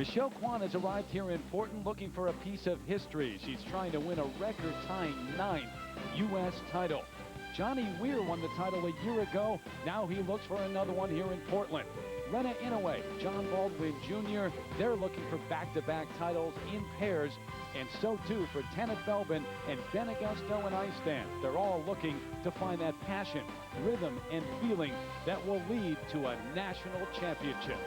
Michelle Kwan has arrived here in Portland looking for a piece of history. She's trying to win a record-tying 9th U.S. title. Johnny Weir won the title a year ago. Now he looks for another one here in Portland. Rena Inouye, John Baldwin Jr., they're looking for back-to-back titles in pairs, and so too for Tanit Feldman and Ben Augusto and Ice Dance. They're all looking to find that passion, rhythm, and feeling that will lead to a national championship.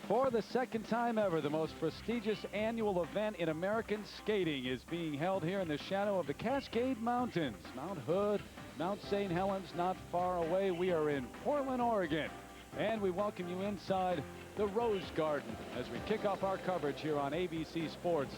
For the second time ever, the most prestigious annual event in American skating is being held here in the shadow of the Cascade Mountains. Mount Hood, Mount St. Helens, not far away. We are in Portland, Oregon, and we welcome you inside the Rose Garden as we kick off our coverage here on ABC Sports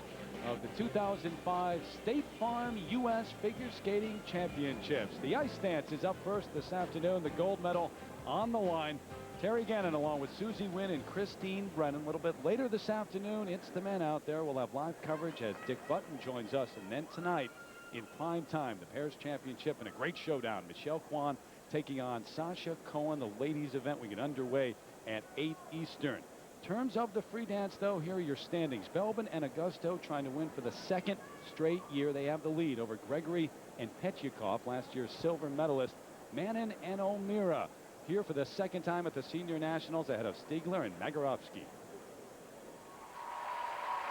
of the 2005 State Farm U.S. Figure Skating Championships. The ice dance is up first this afternoon. The gold medal on the line. Terry Gannon along with Susie Wynn and Christine Brennan. A little bit later this afternoon, it's the men out there. We'll have live coverage as Dick Button joins us. And then tonight in prime time, the pairs championship and a great showdown. Michelle Kwan taking on Sasha Cohen. The ladies event we get underway at 8 Eastern. In terms of the free dance, though, here are your standings. Feldman and Augusto trying to win for the second straight year. They have the lead over Gregory and Petyakov, last year's silver medalist. Manin and O'Meara here for the second time at the Senior Nationals ahead of Stiegler and Magarovsky.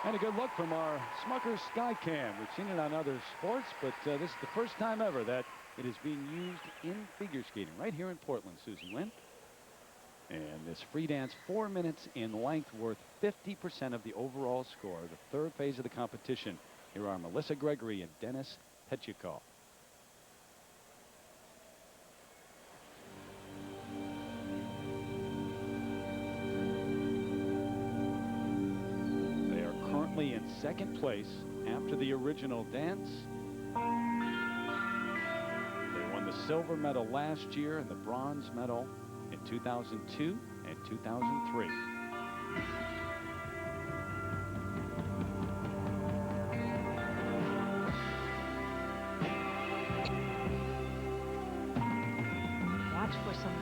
And a good look from our Smucker Skycam. We've seen it on other sports, but this is the first time ever that it is being used in figure skating right here in Portland. Susie Wynn. And this free dance, 4 minutes in length, worth 50% of the overall score. The third phase of the competition. Here are Melissa Gregory and Denis Petyakov. In second place after the original dance. They won the silver medal last year and the bronze medal in 2002 and 2003. Watch for some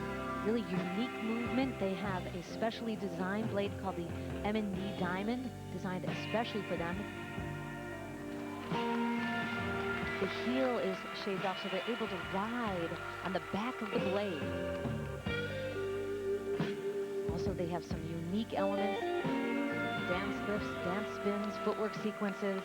really unique movement. They have a specially designed blade called the M&D Diamond, designed especially for them. The heel is shaved off so they're able to ride on the back of the blade. Also, they have some unique elements, dance lifts, dance spins, footwork sequences.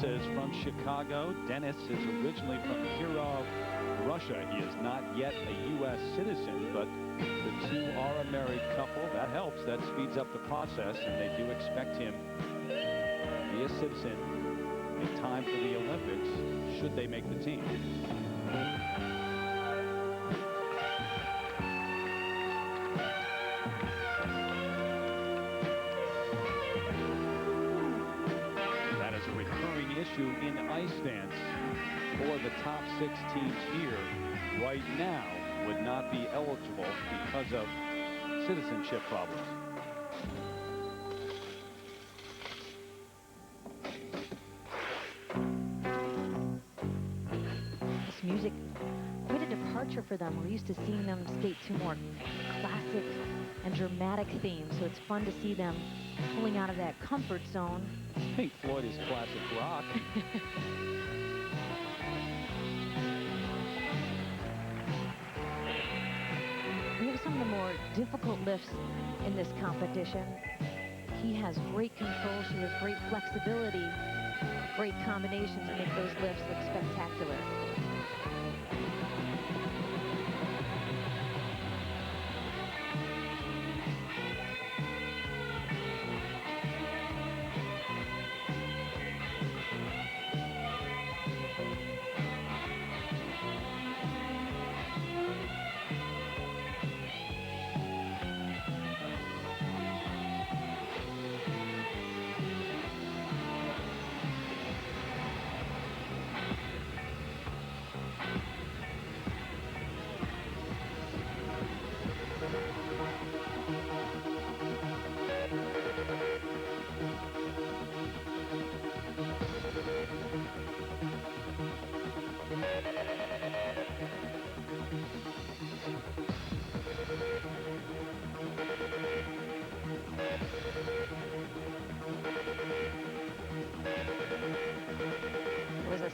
is from Chicago. Dennis is originally from Kirov, Russia. He is not yet a U.S. citizen, but the two are a married couple. That helps. That speeds up the process, and they do expect him to be a citizen in time for the Olympics, should they make the team. That is a recurring issue in ice dance for the top 6 teams here right now would not be eligible because of citizenship problems. This music, quite a departure for them. We're used to seeing them skate to more classic and dramatic themes, so it's fun to see them pulling out of that comfort zone. Pink Floyd is classic rock. We have some of the more difficult lifts in this competition. He has great control. She has great flexibility, great combination to make those lifts look spectacular.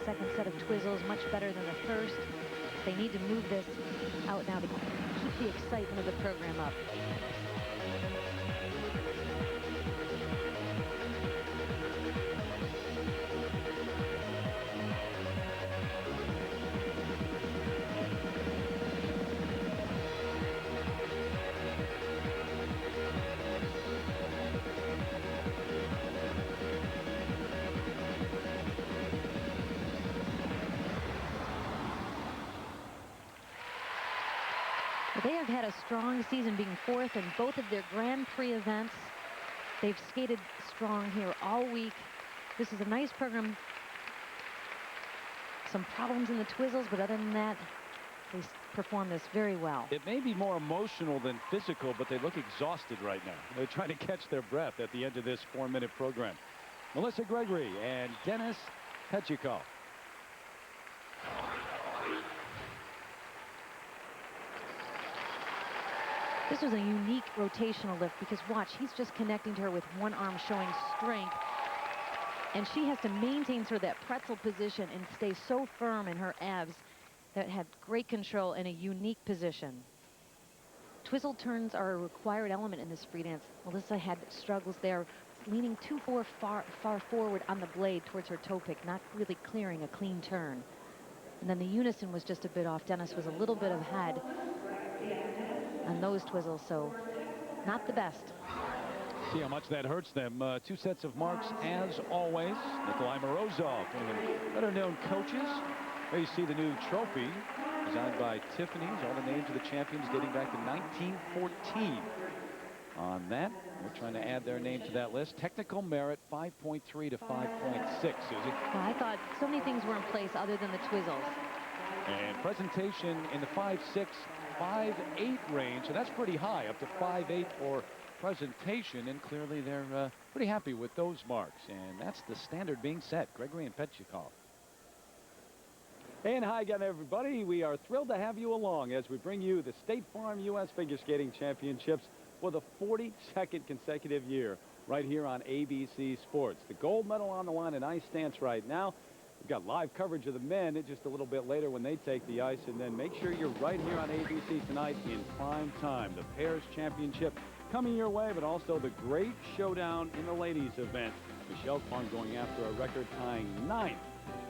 Second set of twizzles, much better than the first. They need to move this out now to keep the excitement of the program up. They have had a strong season, being 4th in both of their Grand Prix events. They've skated strong here all week. This is a nice program. Some problems in the twizzles, but other than that, they perform this very well. It may be more emotional than physical, but they look exhausted right now. They're trying to catch their breath at the end of this 4-minute program. Melissa Gregory and Denis Petchikov. This was a unique rotational lift because watch, he's just connecting to her with one arm, showing strength. And she has to maintain sort of that pretzel position and stay so firm in her abs that had great control in a unique position. Twizzle turns are a required element in this free dance. Melissa had struggles there, leaning too far forward on the blade towards her toe pick, not really clearing a clean turn. And then the unison was just a bit off. Denis was a little bit ahead on those twizzles, so not the best. See how much that hurts them. 2 sets of marks as always. Nikolai Morozov, one of the better-known coaches. There you see the new trophy designed by Tiffany's. All the names of the champions dating back to 1914. On that, we're trying to add their name to that list. Technical merit 5.3 to 5.6. Susie. Well, I thought so many things were in place other than the twizzles. And presentation in the 5.6, 5.8 range, so that's pretty high, up to 5.8 for presentation, and clearly they're pretty happy with those marks, and that's the standard being set. Gregory and Petchikov. And hi again, everybody. We are thrilled to have you along as we bring you the State Farm U.S. Figure Skating Championships for the 42nd consecutive year right here on ABC Sports. The gold medal on the line in ice dance right now. We've got live coverage of the men just a little bit later when they take the ice, and then make sure you're right here on ABC tonight in prime time. The Pairs Championship coming your way, but also the great showdown in the ladies event Michelle Kwan going after a record-tying 9th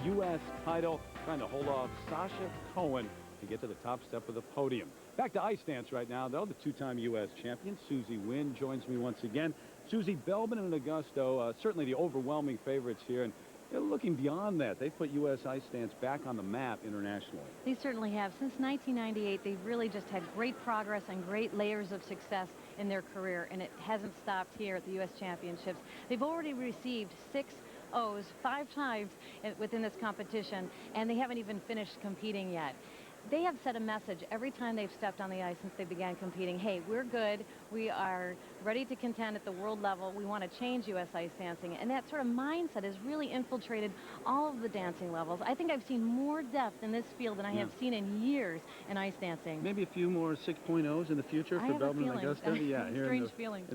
U.S. title, trying to hold off Sasha Cohen to get to the top step of the podium. Back to ice dance right now, though. The two-time U.S. champion, Susie Wynn, joins me once again. Susie, Belbin and Augusto, certainly the overwhelming favorites here. And they're looking beyond that. They've put U.S. ice dance back on the map internationally. They certainly have. Since 1998, they've really just had great progress and great layers of success in their career, and it hasn't stopped here at the U.S. Championships. They've already received 6 O's 5 times within this competition, and they haven't even finished competing yet. They have set a message every time they've stepped on the ice since they began competing. Hey, we're good. We are ready to contend at the world level. We want to change U.S. ice dancing. And that sort of mindset has really infiltrated all of the dancing levels. I think I've seen more depth in this field than I have seen in years in ice dancing. Maybe a few more 6.0s in the future for Belbin and Augusto. Yeah, here in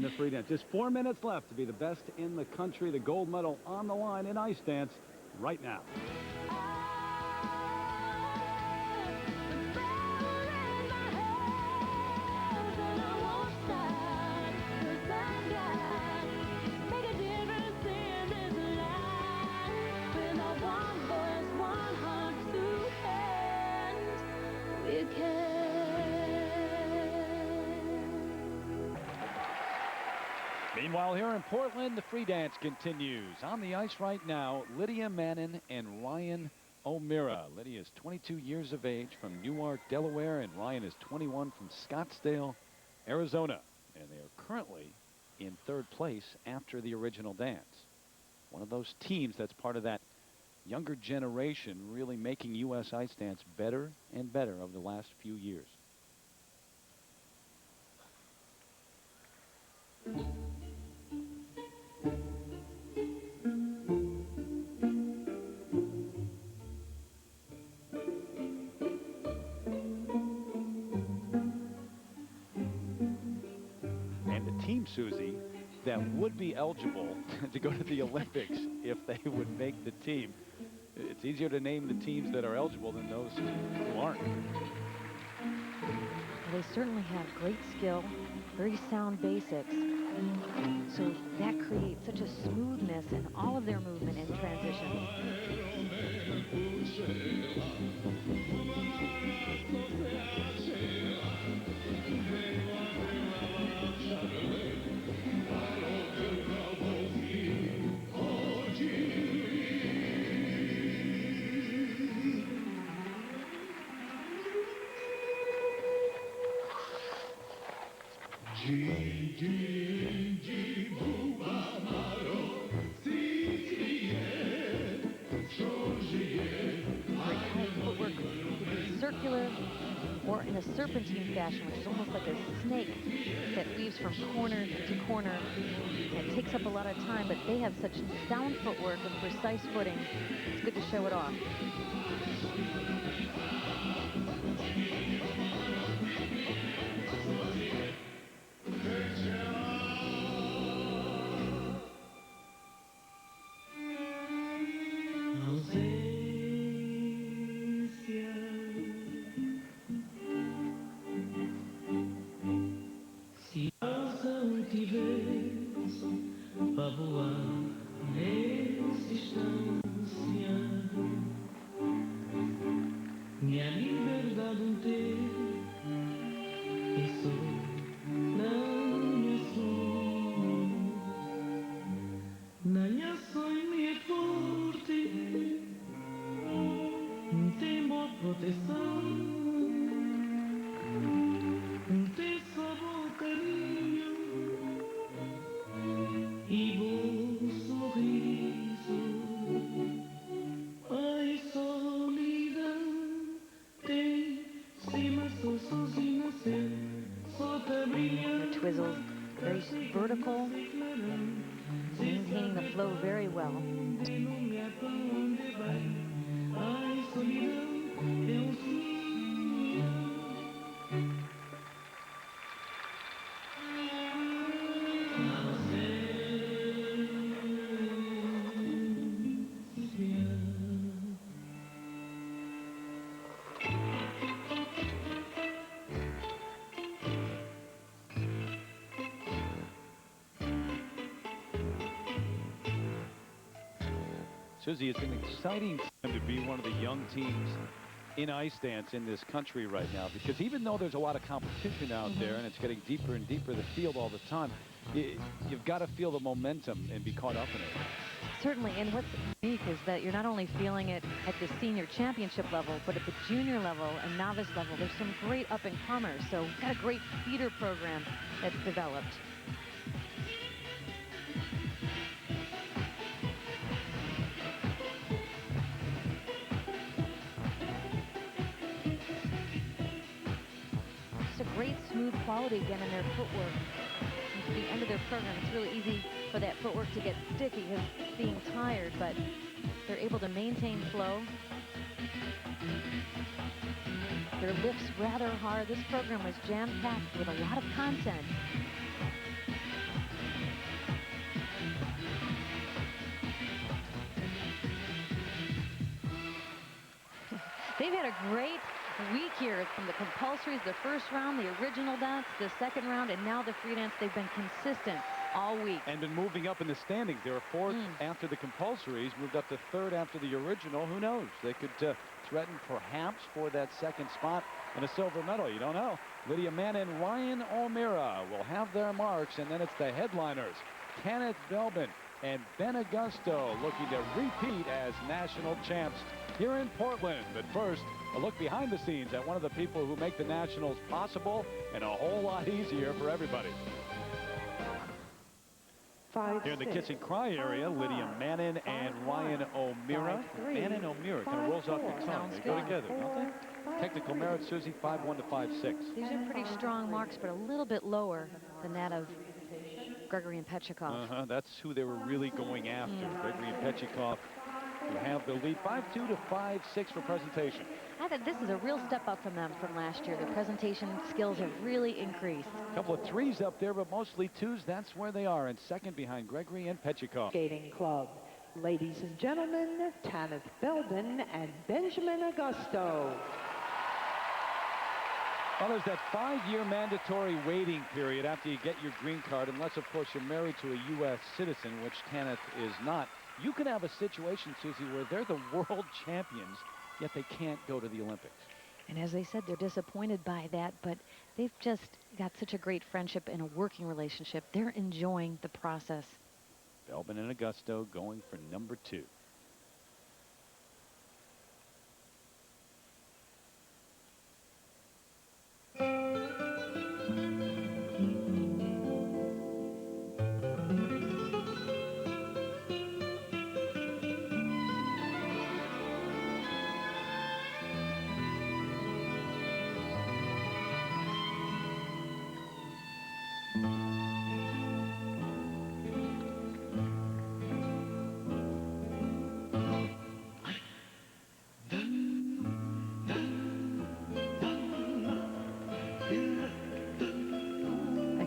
the free dance. Just 4 minutes left to be the best in the country. The gold medal on the line in ice dance right now. Meanwhile, here in Portland, the free dance continues. On the ice right now, Lydia Manning and Ryan O'Meara. Lydia is 22 years of age from Newark, Delaware, and Ryan is 21 from Scottsdale, Arizona. And they are currently in 3rd place after the original dance. One of those teams that's part of that younger generation really making U.S. ice dance better and better over the last few years. Team, Susie, that would be eligible to go to the Olympics if they would make the team. It's easier to name the teams that are eligible than those who aren't. They certainly have great skill, very sound basics. So that creates such a smoothness in all of their movement and transition. Circular or in a serpentine fashion, which is almost like a snake that weaves from corner to corner. It takes up a lot of time, but they have such sound footwork and precise footing. It's good to show it off. Twizzles, very vertical, maintaining the flow very well. Susie, it's an exciting time to be one of the young teams in ice dance in this country right now, because even though there's a lot of competition out there and it's getting deeper and deeper the field all the time, you've got to feel the momentum and be caught up in it. Certainly, and what's unique is that you're not only feeling it at the senior championship level, but at the junior level and novice level. There's some great up-and-comers, so we've got a great feeder program that's developed. Just a great smooth quality again in their footwork. At the end of their program, it's really easy for that footwork to get sticky because being tired, but they're able to maintain flow. Their lifts rather hard. This program was jam-packed with a lot of content. They've had a great week here from the compulsories, the first round, the original dance, the second round, and now the free dance. They've been consistent all week. And been moving up in the standings. They were fourth after the compulsories, moved up to third after the original. Who knows? They could threaten perhaps for that second spot and a silver medal. You don't know. Lydia Mann and Ryan O'Meara will have their marks, and then it's the headliners, Kenneth Belbin and Ben Augusto, looking to repeat as national champs here in Portland. But first, a look behind the scenes at one of the people who make the Nationals possible and a whole lot easier for everybody. Here in the kiss and cry area, Lydia Mann and Ryan O'Meara. Mann and O'Meara kind of rolls off the tongue. They go together, don't they? Technical merit, Susie, 5'1" to 5'6". These are pretty strong marks, but a little bit lower than that of Gregory and Pechikov. That's who they were really going after. Gregory and Pechikov, who have the lead 5'2" to 5'6" for presentation. I thought this is a real step up from them from last year. Their presentation skills have really increased. A couple of threes up there, but mostly twos. That's where they are, and second behind Gregory and Pechikov. Skating Club. Ladies and gentlemen, Kenneth Belbin and Benjamin Augusto. Well, there's that 5-year mandatory waiting period after you get your green card, unless, of course, you're married to a U.S. citizen, which Kenneth is not. You can have a situation, Susie, where they're the world champions, yet they can't go to the Olympics. And as they said, they're disappointed by that, but they've just got such a great friendship and a working relationship. They're enjoying the process. Belbin and Augusto going for number 2.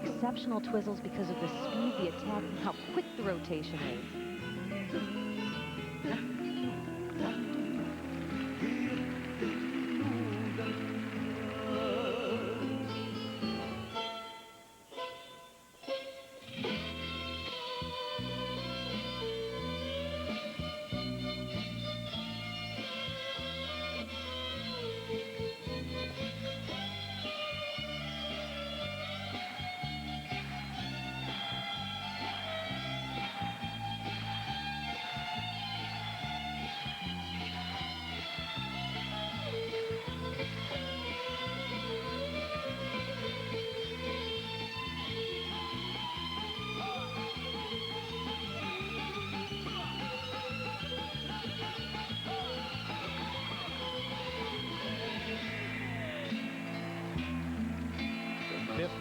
Exceptional twizzles because of the speed, the attack, and how quick the rotation is.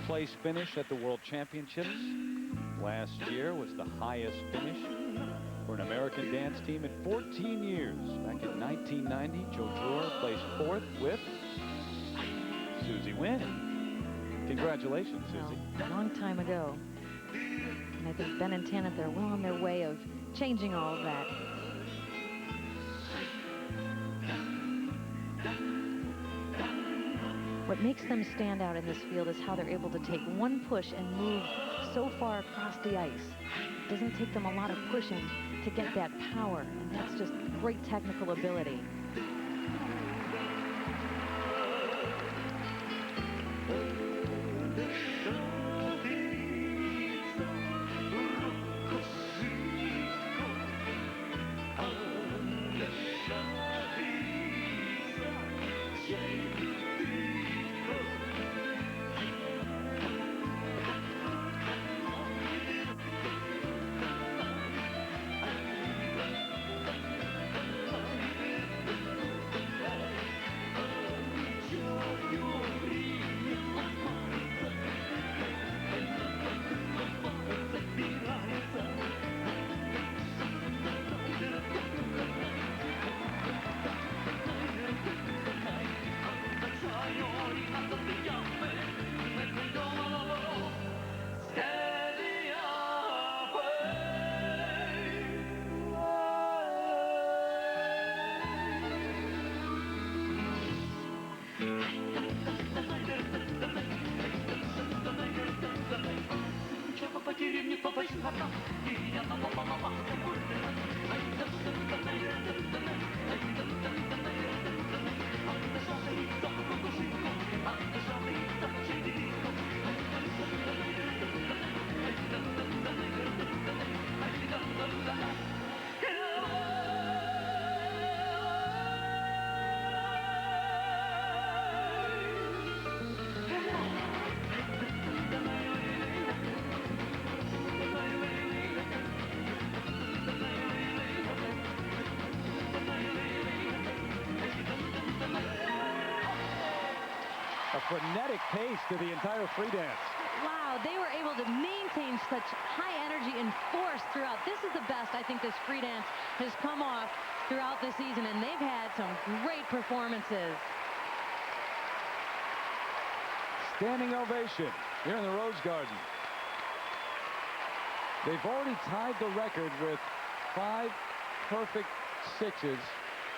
Place finish at the World Championships last year was the highest finish for an American dance team in 14 years. Back in 1990, Joe Dror placed 4th with Susie Wynn. Congratulations, Susie. Well, a long time ago. And I think Ben and Tanith, they're well on their way of changing all of that. What makes them stand out in this field is how they're able to take one push and move so far across the ice. It doesn't take them a lot of pushing to get that power, and that's just great technical ability. A frenetic pace to the entire free dance. Wow, they were able to maintain such high energy and force throughout. This is the best I think this free dance has come off throughout the season, and they've had some great performances. Standing ovation here in the Rose Garden. They've already tied the record with 5 perfect sixes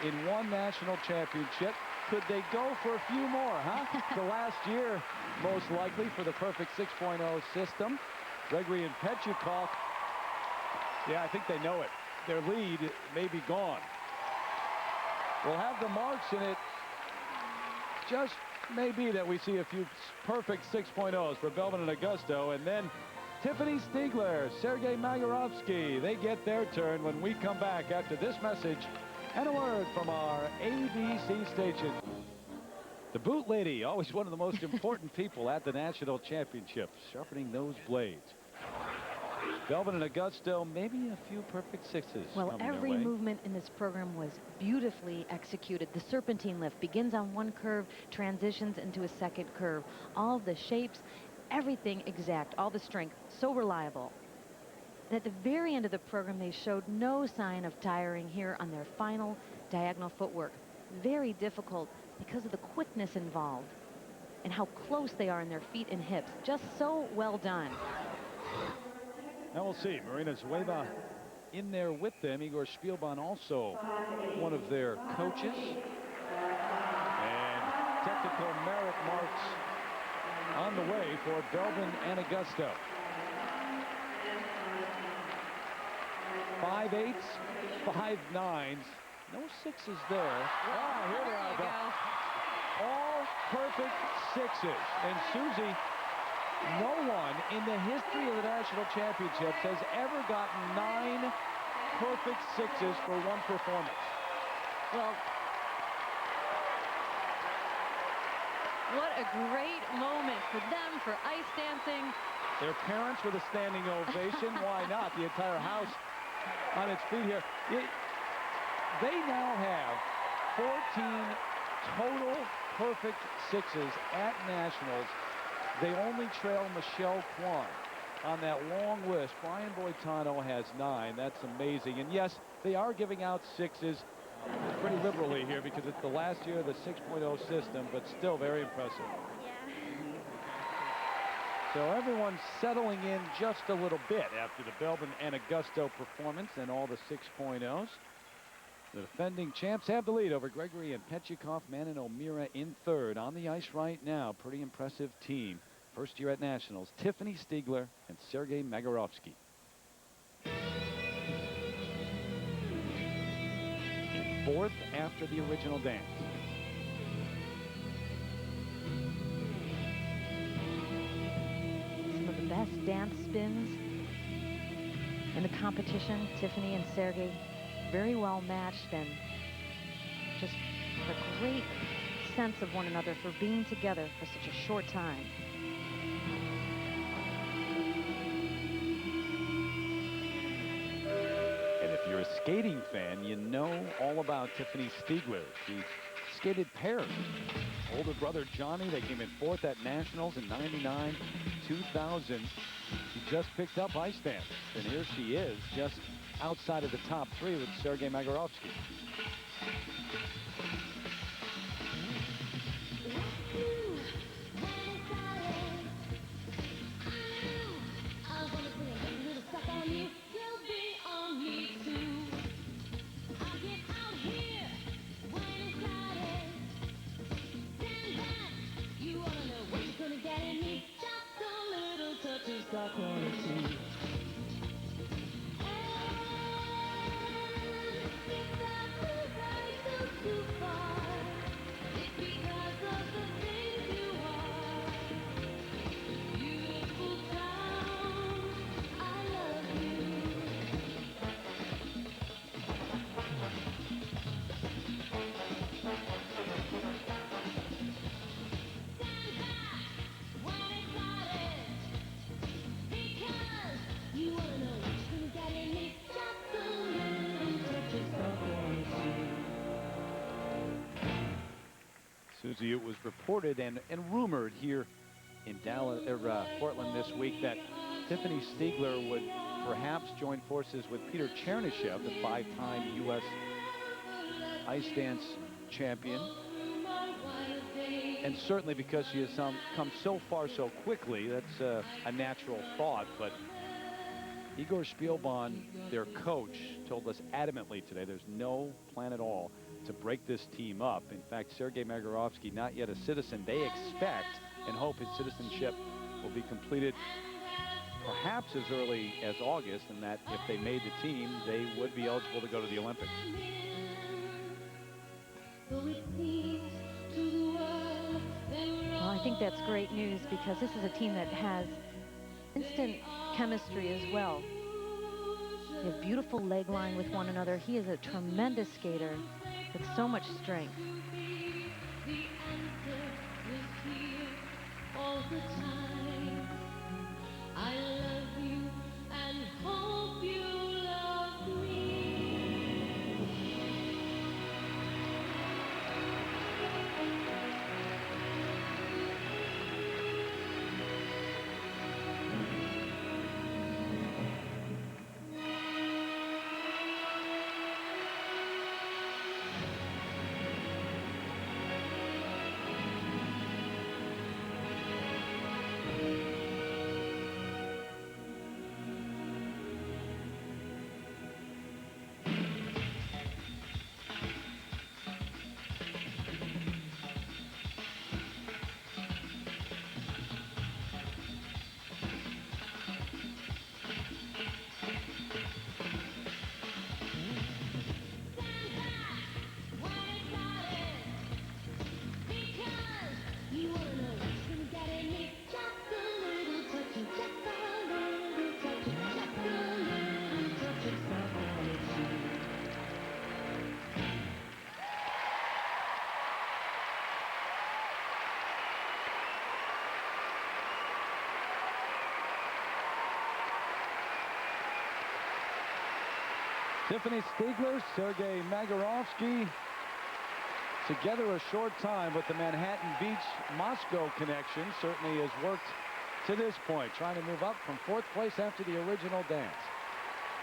in one national championship. Could they go for a few more, huh? The last year, most likely, for the perfect 6.0 system. Gregory and Petchukov, yeah, I think they know it. Their lead may be gone. We'll have the marks in it. Just may be that we see a few perfect 6.0s for Belbin and Augusto, and then Tiffany Stiegler, Sergei Magorovsky, they get their turn when we come back after this message and a word from our ABC station. The boot lady, always one of the most important people at the national championship, sharpening those blades. Belbin and Augusto, maybe a few perfect sixes. Well, every movement in this program was beautifully executed. The serpentine lift begins on one curve, transitions into a second curve. All of the shapes, everything exact, all the strength, so reliable. And at the very end of the program, they showed no sign of tiring here on their final diagonal footwork. Very difficult because of the quickness involved and how close they are in their feet and hips. Just so well done. Now we'll see. Marina Zueva in there with them. Igor Spielban also one of their coaches. And technical merit marks on the way for Belbin and Augusto. 5/8s, 5/9s. No sixes there. Ah, here they are. All perfect sixes. And Susie, no one in the history of the national championships has ever gotten 9 perfect sixes for one performance. Well, what a great moment for them, for ice dancing. Their parents with a standing ovation. Why not? The entire house on its feet here. They now have 14 total perfect sixes at nationals. They only trail Michelle Kwan on that long list. Brian Boitano has 9. That's amazing. And yes, they are giving out sixes pretty liberally here because it's the last year of the 6.0 system, but still very impressive. So everyone's settling in just a little bit after the Belbin and Augusto performance and all the 6.0s. The defending champs have the lead over Gregory and Petchikov. Manon O'Meara in third. On the ice right now, pretty impressive team. First year at Nationals, Tiffany Stiegler and Sergei Magarovsky. In fourth after the original dance. Some of the best dance spins in the competition. Tiffany and Sergei very well matched, and just a great sense of one another for being together for such a short time. And if you're a skating fan, you know all about Tiffany Stiegler. She skated pairs. Older brother Johnny, they came in fourth at Nationals in '99, 2000. She just picked up ice dance, and here she is, just outside of the top three with Sergei Magarovsky. Susie, it was reported and rumored here in Dallas or Portland this week that Tiffany Stiegler would perhaps join forces with Peter Chernishev, the five-time U.S. ice dance champion. And certainly because she has come so far so quickly, that's a natural thought. But Igor Spielbahn, their coach, told us adamantly today there's no plan at all to break this team up. In fact, Sergei Magarovsky, not yet a citizen. They expect and hope his citizenship will be completed perhaps as early as August, and that if they made the team, they would be eligible to go to the Olympics. Well, I think that's great news, because this is a team that has instant chemistry as well. They have beautiful leg line with one another. He is a tremendous skater with so much strength. I love you and hope you love me. Tiffany Stiegler, Sergei Magarovsky, together a short time, but the Manhattan Beach-Moscow connection certainly has worked to this point, trying to move up from fourth place after the original dance.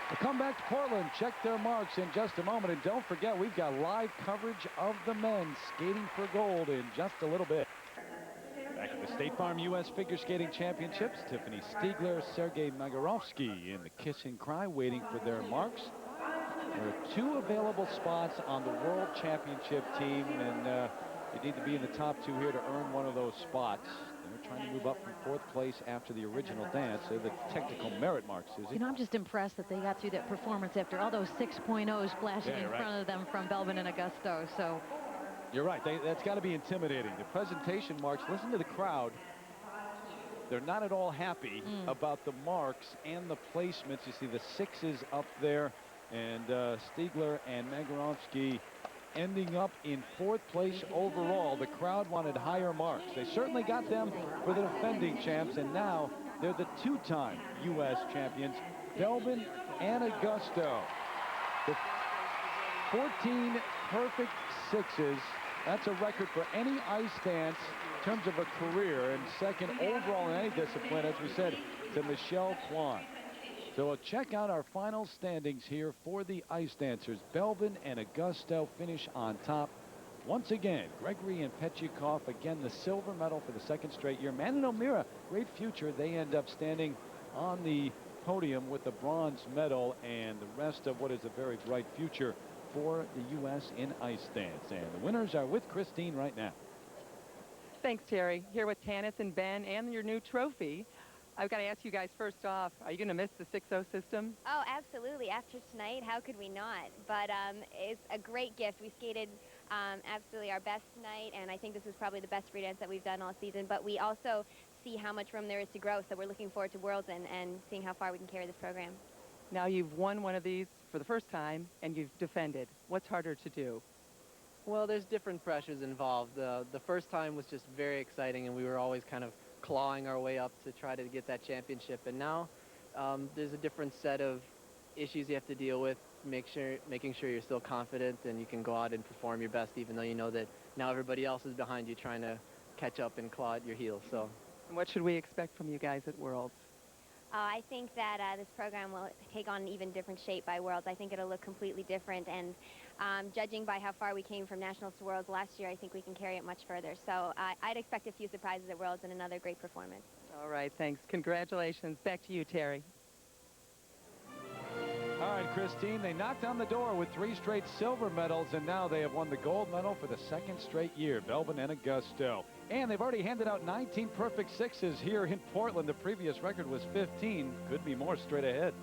We'll come back to Portland, check their marks in just a moment, and don't forget, we've got live coverage of the men skating for gold in just a little bit. Back at the State Farm U.S. Figure Skating Championships, Tiffany Stiegler, Sergei Magarovsky in the kiss and cry, waiting for their marks. There are 2 available spots on the World Championship team, and you need to be in the top 2 here to earn one of those spots. They're trying to move up from 4th place after the original dance. They're the technical merit mark, Susie. You know, I'm just impressed that they got through that performance after all those 6.0s flashing in front of them from Belbin and Augusto. So you're right. That's got to be intimidating. The presentation marks, listen to the crowd. They're not at all happy about the marks and the placements. You see the 6s up there, and Stiegler and Magarovsky ending up in 4th place overall. The crowd wanted higher marks. They certainly got them for the defending champs, and now they're the 2-time U.S. champions, Belbin and Augusto. The 14 perfect 6s. That's a record for any ice dance in terms of a career, and 2nd overall in any discipline, as we said, to Michelle Kwan. So we'll check out our final standings here for the ice dancers. Belbin and Augusto finish on top. Once again, Gregory and Petyakov, again, the silver medal for the 2nd straight year. Man and O'Meara, great future. They end up standing on the podium with the bronze medal, and the rest of what is a very bright future for the U.S. in ice dance. And the winners are with Christine right now. Thanks, Terry. Here with Tanith and Ben and your new trophy. I've got to ask you guys first off, are you going to miss the 6-0 system? Oh, absolutely. After tonight, how could we not? But it's a great gift. We skated absolutely our best tonight, and I think this is probably the best free dance that we've done all season. But we also see how much room there is to grow, so we're looking forward to Worlds and seeing how far we can carry this program. Now you've won one of these for the first time, and you've defended. What's harder to do? Well, there's different pressures involved. The first time was just very exciting, and we were always kind of clawing our way up to try to get that championship. And now there's a different set of issues you have to deal with, making sure you're still confident and you can go out and perform your best, even though you know that now everybody else is behind you trying to catch up and claw at your heels. So, and what should we expect from you guys at Worlds? I think that this program will take on an even different shape by Worlds. I think it'll look completely different, and judging by how far we came from Nationals to Worlds last year, I think we can carry it much further. So I'd expect a few surprises at Worlds and another great performance. All right, thanks. Congratulations. Back to you, Terry. All right, Christine, they knocked on the door with 3 straight silver medals, and now they have won the gold medal for the 2nd straight year, Belbin and Augusto. And they've already handed out 19 perfect 6s here in Portland. The previous record was 15. Could be more straight ahead.